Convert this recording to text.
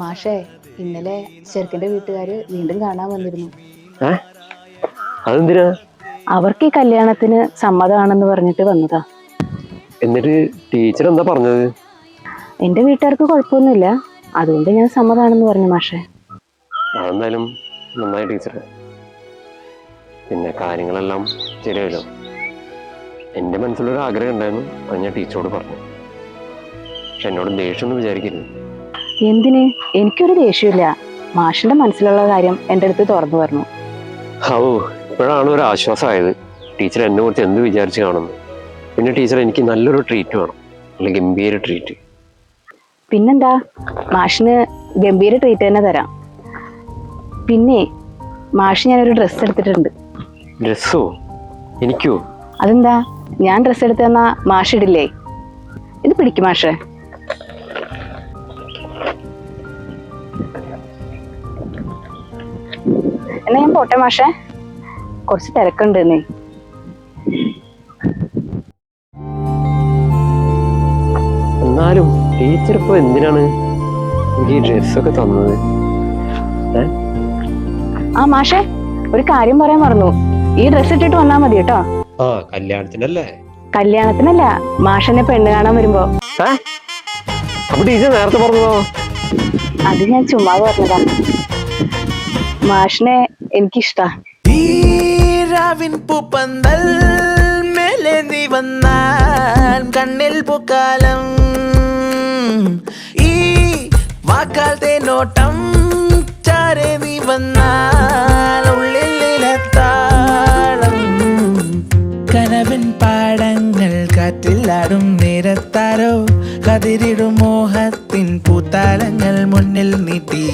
മാഷേ, ഇന്നലെ ചെറുക്കന്റെ വീട്ടുകാര് വീണ്ടും കാണാൻ വന്നിരുന്നു. അതെന്തിനാ? അവർക്ക് ഈ കല്യാണത്തിന് സമ്മതമാണെന്ന് പറഞ്ഞിട്ട് വന്നതാ. എന്നിട്ട് ടീച്ചർ എന്താ പറഞ്ഞത്? എന്റെ വീട്ടുകാർക്ക് കുഴപ്പമൊന്നുമില്ല, അതുകൊണ്ട് ഞാൻ സമ്മതമാണെന്ന് പറഞ്ഞു മാഷേ. അതെന്തായാലും നന്നായി ടീച്ചറെ. പിന്നെ കാര്യങ്ങളെല്ലാം ശരിയായല്ലോ. എൻ്റെ മനസ്സിലൊരു ആഗ്രഹം ഉണ്ടായിരുന്നു, അത് ഞാൻ ടീച്ചറോട് പറഞ്ഞു. പക്ഷെ എന്നോട് ദേഷ്യമൊന്നും വിചാരിക്കരുത്. എന്തിന്? എനിക്കൊരു ദേഷ്യമില്ല. മാഷിന്റെ മനസ്സിലുള്ള കാര്യം എൻ്റെ അടുത്ത് തുറന്നു പറഞ്ഞു. ഓ, ഇപ്പോഴാണ് ഒരു ആശ്വാസമായത്. ടീച്ചർ എന്നെ കുറിച്ച് എന്ത് വിചാരിച്ച് കാണുന്നു. പിന്നെ ടീച്ചർ എനിക്ക് നല്ലൊരു ട്രീറ്റ് വേണം, നല്ല ഗംഭീര ട്രീറ്റ്. പിന്നെന്താ, മാഷിന് ഗംഭീര ട്രീറ്റ് തന്നെ തരാം. പിന്നെ മാഷ് ഞാനൊരു ഡ്രസ്സ് എടുത്തിട്ടുണ്ട്. ഡ്രസ്സോ? എനിക്കോ? അതെന്താ, ഞാൻ ഡ്രസ്സ് എടുത്ത് തന്നാ മാഷ് ഇടില്ലേ? ഇത് പിടിക്കും മാഷേ. എന്നാ ഞാൻ പോട്ടെ മാഷേ, കുറച്ച് തിരക്കുണ്ട്. എന്നാലും ടീച്ചർ ഇപ്പൊ എന്തിനാണ് എനിക്ക് ഈ ഡ്രസ്സൊക്കെ തന്നത്? ആ മാഷേ, ഒരു കാര്യം പറയാൻ മറന്നു. ഈ ഡ്രസ്സ് ഇട്ടിട്ട് വന്നാ മതി കേട്ടോ. കല്യാണത്തിനല്ലേ? കല്യാണത്തിനല്ല, മാഷെന്നെ പെണ്ണ് കാണാൻ വരുമ്പോ. അപ്പൊ ടീച്ചർ നേരത്തെ പറഞ്ഞതോ? അത് ഞാൻ ചുമ്മാ പറഞ്ഞതാ. മാഷിനെ എനിക്കിഷ്ടാ. പൂപ്പന്തൽ മേലെ നീ വന്നാൽ കണ്ണിൽ പൂക്കാലം, ഈ വാക്കാൽ തേനോട്ടം ചാരെ നീ വന്നാൽ ഉള്ളിലെത്താളം. കനവിൻ പാടങ്ങൾ കാറ്റിലാടും നേരത്താരോ കതിരിടും മോഹത്തിൻ പൂത്താലങ്ങൾ മുന്നിൽ നീട്ടി.